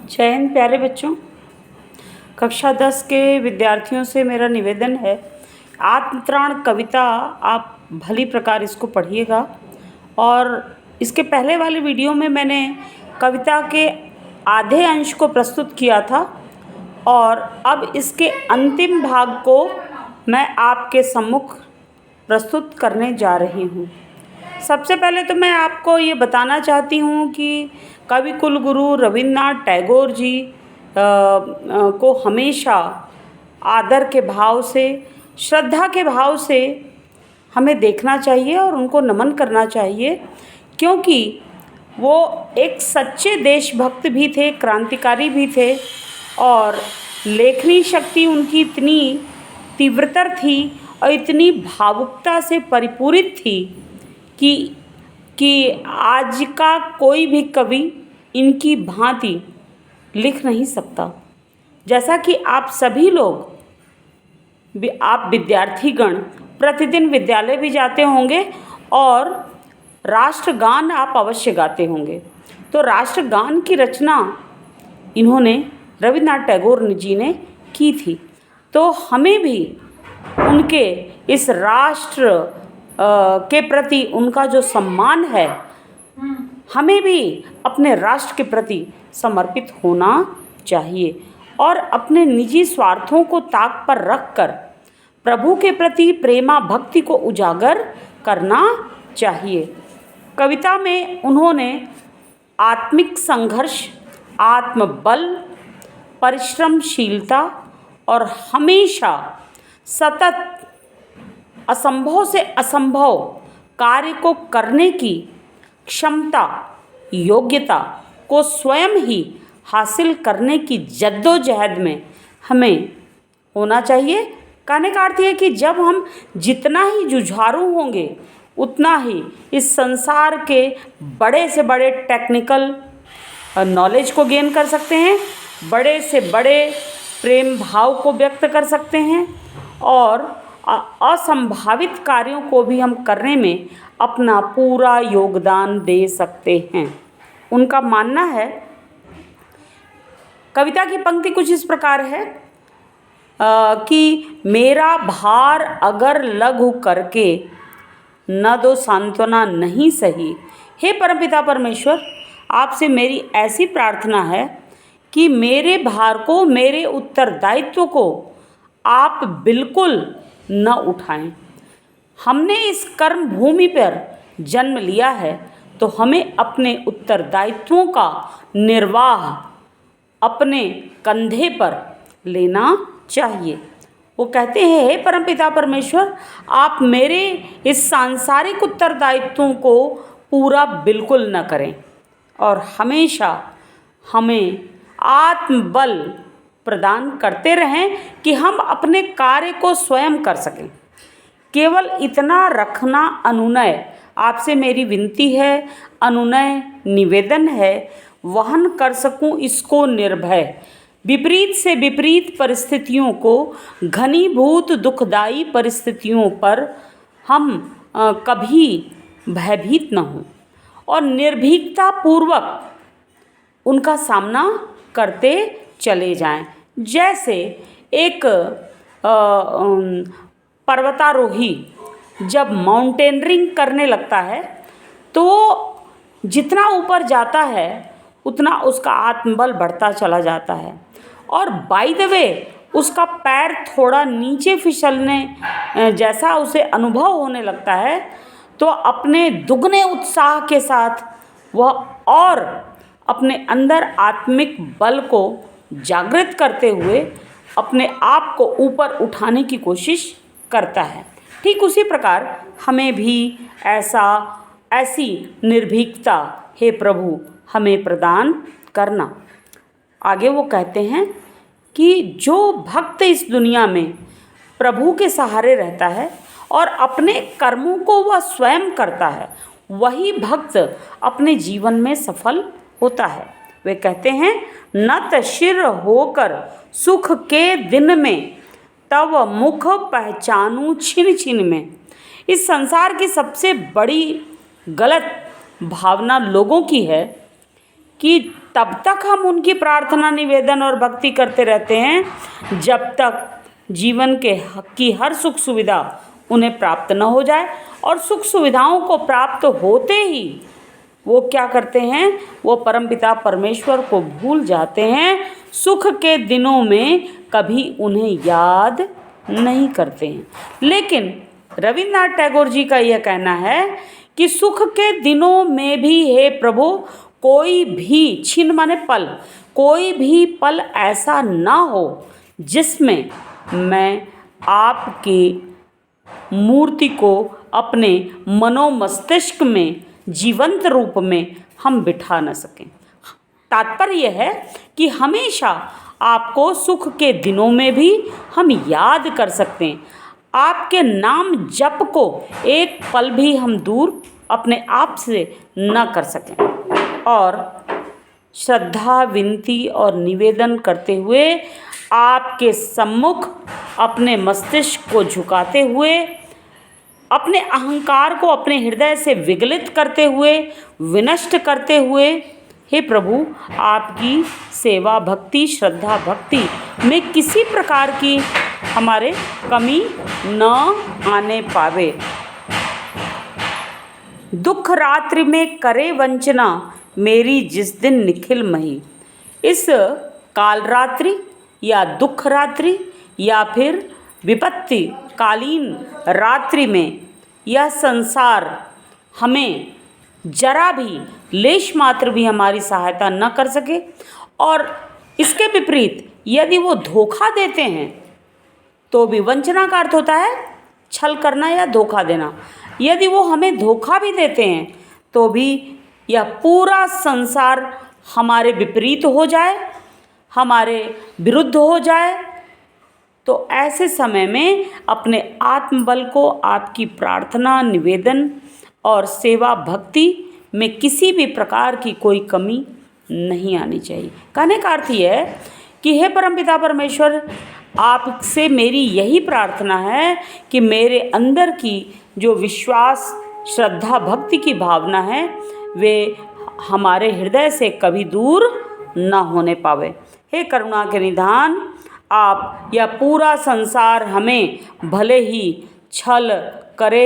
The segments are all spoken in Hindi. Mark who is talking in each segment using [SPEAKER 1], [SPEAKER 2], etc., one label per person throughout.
[SPEAKER 1] जय हिंद प्यारे बच्चों। कक्षा 10 के विद्यार्थियों से मेरा निवेदन है, आत्मत्राण कविता आप भली प्रकार इसको पढ़िएगा। और इसके पहले वाले वीडियो में मैंने कविता के आधे अंश को प्रस्तुत किया था और अब इसके अंतिम भाग को मैं आपके सम्मुख प्रस्तुत करने जा रही हूँ। सबसे पहले तो मैं आपको ये बताना चाहती हूँ कि कवि कुलगुरु रविन्द्रनाथ टैगोर जी को हमेशा आदर के भाव से, श्रद्धा के भाव से हमें देखना चाहिए और उनको नमन करना चाहिए, क्योंकि वो एक सच्चे देशभक्त भी थे, क्रांतिकारी भी थे और लेखनी शक्ति उनकी इतनी तीव्रतर थी और इतनी भावुकता से परिपूरित थी कि आज का कोई भी कवि इनकी भांति लिख नहीं सकता। जैसा कि आप सभी लोग, आप विद्यार्थीगण प्रतिदिन विद्यालय भी जाते होंगे और राष्ट्रगान आप अवश्य गाते होंगे, तो राष्ट्रगान की रचना इन्होंने रविन्द्रनाथ टैगोर जी ने की थी। तो हमें भी उनके इस राष्ट्र के प्रति उनका जो सम्मान है, हमें भी अपने राष्ट्र के प्रति समर्पित होना चाहिए और अपने निजी स्वार्थों को ताक पर रखकर प्रभु के प्रति प्रेमा भक्ति को उजागर करना चाहिए। कविता में उन्होंने आत्मिक संघर्ष, आत्मबल, परिश्रमशीलता और हमेशा सतत असंभव से असंभव कार्य को करने की क्षमता, योग्यता को स्वयं ही हासिल करने की जद्दोजहद में हमें होना चाहिए। कहने का अर्थ है कि जब हम जितना ही जुझारू होंगे, उतना ही इस संसार के बड़े से बड़े टेक्निकल नॉलेज को गेन कर सकते हैं, बड़े से बड़े प्रेम भाव को व्यक्त कर सकते हैं और असंभावित कार्यों को भी हम करने में अपना पूरा योगदान दे सकते हैं। उनका मानना है, कविता की पंक्ति कुछ इस प्रकार है कि मेरा भार अगर लघु करके न दो सांत्वना नहीं सही। हे परमपिता परमेश्वर, आपसे मेरी ऐसी प्रार्थना है कि मेरे भार को, मेरे उत्तरदायित्व को आप बिल्कुल न उठाएं। हमने इस कर्म भूमि पर जन्म लिया है तो हमें अपने उत्तरदायित्वों का निर्वाह अपने कंधे पर लेना चाहिए। वो कहते हैं, हे परमपिता परमेश्वर, आप मेरे इस सांसारिक उत्तरदायित्वों को पूरा बिल्कुल न करें और हमेशा हमें आत्मबल प्रदान करते रहें कि हम अपने कार्य को स्वयं कर सकें। केवल इतना रखना अनुनय, आपसे मेरी विनती है, अनुनय निवेदन है, वहन कर सकूं इसको निर्भय। विपरीत से विपरीत परिस्थितियों को, घनीभूत दुखदायी परिस्थितियों पर हम कभी भयभीत न हों और निर्भीकता पूर्वक उनका सामना करते चले जाएं। जैसे एक पर्वतारोही जब माउंटेनरिंग करने लगता है तो जितना ऊपर जाता है उतना उसका आत्मबल बढ़ता चला जाता है और बाय द वे उसका पैर थोड़ा नीचे फिसलने जैसा उसे अनुभव होने लगता है, तो अपने दुगने उत्साह के साथ वह और अपने अंदर आत्मिक बल को जागृत करते हुए अपने आप को ऊपर उठाने की कोशिश करता है। ठीक उसी प्रकार हमें भी ऐसी निर्भीकता, हे प्रभु, हमें प्रदान करना। आगे वो कहते हैं कि जो भक्त इस दुनिया में प्रभु के सहारे रहता है और अपने कर्मों को वह स्वयं करता है, वही भक्त अपने जीवन में सफल होता है। वे कहते हैं, नत शिर होकर सुख के दिन में तब मुख पहचानूं छिन छिन में। इस संसार की सबसे बड़ी गलत भावना लोगों की है कि तब तक हम उनकी प्रार्थना, निवेदन और भक्ति करते रहते हैं जब तक जीवन की हर सुख सुविधा उन्हें प्राप्त न हो जाए। और सुख सुविधाओं को प्राप्त होते ही वो क्या करते हैं, वो परमपिता परमेश्वर को भूल जाते हैं, सुख के दिनों में कभी उन्हें याद नहीं करते हैं। लेकिन रविन्द्रनाथ टैगोर जी का यह कहना है कि सुख के दिनों में भी हे प्रभु कोई भी क्षण माने पल, कोई भी पल ऐसा ना हो जिसमें मैं आपकी मूर्ति को अपने मनोमस्तिष्क में जीवंत रूप में हम बिठा न सकें। तात्पर्य है कि हमेशा आपको सुख के दिनों में भी हम याद कर सकते हैं, आपके नाम जप को एक पल भी हम दूर अपने आप से न कर सकें। और श्रद्धा, विनती और निवेदन करते हुए आपके सम्मुख अपने मस्तिष्क को झुकाते हुए, अपने अहंकार को अपने हृदय से विगलित करते हुए, विनष्ट करते हुए, हे प्रभु आपकी सेवा भक्ति, श्रद्धा भक्ति में किसी प्रकार की हमारे कमी न आने पावे। दुख रात्रि में करे वंचना मेरी जिस दिन निखिल मही। इस काल रात्रि या दुख रात्रि या फिर विपत्ति कालीन रात्रि में यह संसार हमें जरा भी, लेश मात्र भी हमारी सहायता न कर सके। और इसके विपरीत यदि वो धोखा देते हैं तो भी, वंचना का अर्थ होता है छल करना या धोखा देना, यदि वो हमें धोखा भी देते हैं तो भी यह पूरा संसार हमारे विपरीत हो जाए, हमारे विरुद्ध हो जाए, तो ऐसे समय में अपने आत्मबल को आपकी प्रार्थना, निवेदन और सेवा भक्ति में किसी भी प्रकार की कोई कमी नहीं आनी चाहिए। कहने का अर्थ यह है कि हे परमपिता परमेश्वर, आपसे मेरी यही प्रार्थना है कि मेरे अंदर की जो विश्वास, श्रद्धा, भक्ति की भावना है वे हमारे हृदय से कभी दूर न होने पावे। हे करुणा के निधान, आप यह पूरा संसार हमें भले ही छल करे,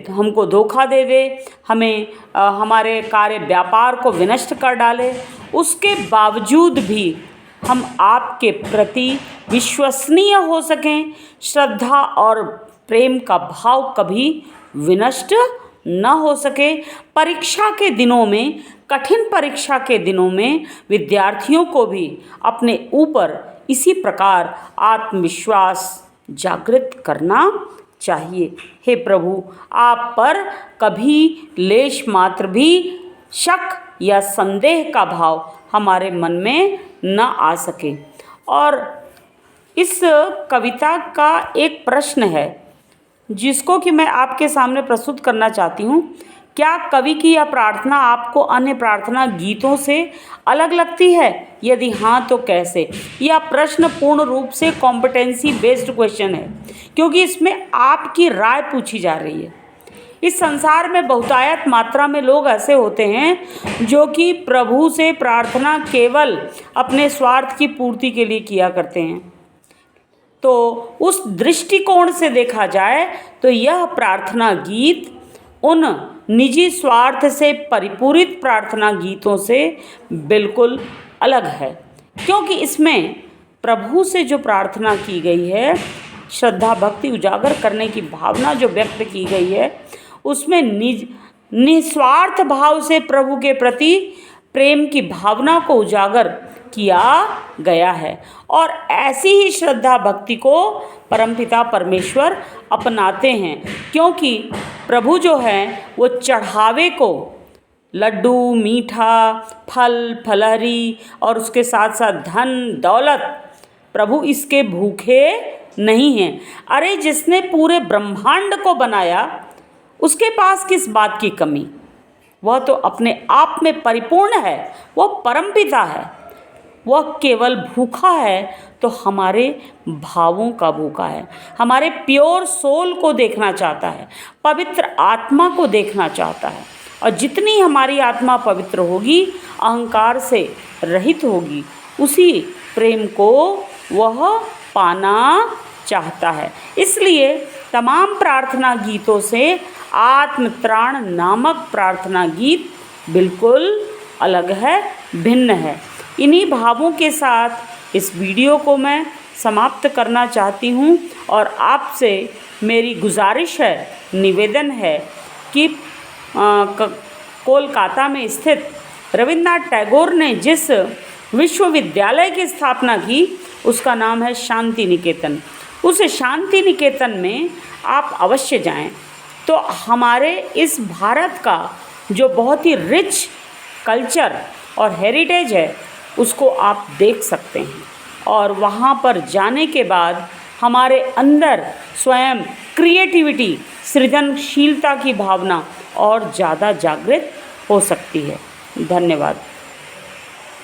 [SPEAKER 1] हमको धोखा दे दे, हमें हमारे कार्य व्यापार को विनष्ट कर डाले, उसके बावजूद भी हम आपके प्रति विश्वसनीय हो सकें, श्रद्धा और प्रेम का भाव कभी विनष्ट न हो सके। परीक्षा के दिनों में, कठिन परीक्षा के दिनों में विद्यार्थियों को भी अपने ऊपर इसी प्रकार आत्मविश्वास जागृत करना चाहिए। हे प्रभु, आप पर कभी लेश मात्र भी शक या संदेह का भाव हमारे मन में न आ सके। और इस कविता का एक प्रश्न है जिसको कि मैं आपके सामने प्रस्तुत करना चाहती हूँ। क्या कवि की यह प्रार्थना आपको अन्य प्रार्थना गीतों से अलग लगती है? यदि हाँ तो कैसे? यह प्रश्न पूर्ण रूप से कॉम्पिटेंसी बेस्ड क्वेश्चन है, क्योंकि इसमें आपकी राय पूछी जा रही है। इस संसार में बहुतायत मात्रा में लोग ऐसे होते हैं जो कि प्रभु से प्रार्थना केवल अपने स्वार्थ की पूर्ति के लिए किया करते हैं। तो उस दृष्टिकोण से देखा जाए तो यह प्रार्थना गीत उन निजी स्वार्थ से परिपूरित प्रार्थना गीतों से बिल्कुल अलग है, क्योंकि इसमें प्रभु से जो प्रार्थना की गई है, श्रद्धा भक्ति उजागर करने की भावना जो व्यक्त की गई है, उसमें निस्वार्थ भाव से प्रभु के प्रति प्रेम की भावना को उजागर किया गया है। और ऐसी ही श्रद्धा भक्ति को परमपिता परमेश्वर अपनाते हैं, क्योंकि प्रभु जो है वो चढ़ावे को लड्डू, मीठा, फल, फलहरी और उसके साथ साथ धन दौलत, प्रभु इसके भूखे नहीं हैं। अरे जिसने पूरे ब्रह्मांड को बनाया उसके पास किस बात की कमी? वह तो अपने आप में परिपूर्ण है, वह परमपिता है। वह केवल भूखा है तो हमारे भावों का भूखा है, हमारे प्योर सोल को देखना चाहता है, पवित्र आत्मा को देखना चाहता है। और जितनी हमारी आत्मा पवित्र होगी, अहंकार से रहित होगी, उसी प्रेम को वह पाना चाहता है। इसलिए तमाम प्रार्थना गीतों से आत्मत्राण नामक प्रार्थना गीत बिल्कुल अलग है, भिन्न है। इन्हीं भावों के साथ इस वीडियो को मैं समाप्त करना चाहती हूँ और आपसे मेरी गुजारिश है, निवेदन है कि कोलकाता में स्थित रविन्द्रनाथ टैगोर ने जिस विश्वविद्यालय की स्थापना की उसका नाम है शांति निकेतन। उस शांति निकेतन में आप अवश्य जाएं, तो हमारे इस भारत का जो बहुत ही रिच कल्चर और हेरिटेज है उसको आप देख सकते हैं। और वहाँ पर जाने के बाद हमारे अंदर स्वयं क्रिएटिविटी, सृजनशीलता की भावना और ज़्यादा जागृत हो सकती है। धन्यवाद।